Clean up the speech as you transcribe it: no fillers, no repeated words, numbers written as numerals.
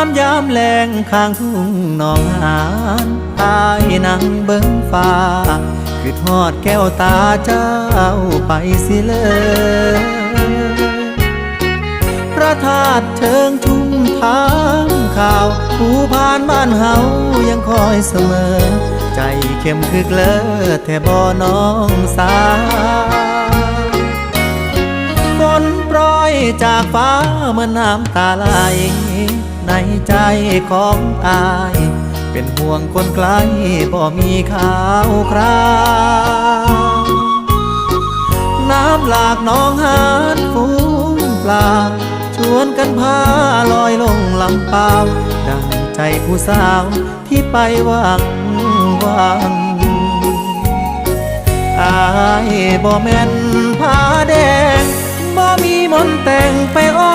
ามยามแลงข้างทุ่งหนองหานอายนั่งเบิ่งฟ้าคือทอดแก้วตาเจ้าไปสิเลยพระธาตุเชิงทุ่งทางข่าวผู้ผ่านบ้านเฮายังคอยเสมอใจเข้มคือเกลอแท่บ่น้องสาวฝนโปรยจากฟ้าเมื่อน้ำตาไหลในใจของอายเป็นห่วงคนไกลบ่มีข่าวคราวน้ำหลากหนองหานฟูงปลาชวนกันพาลอยลงลำเปล่าดังใจผู้สาวที่ไปหวังอายบ่แม่นผ้าแดงบ่มีมนต์แต่งไปอ้อ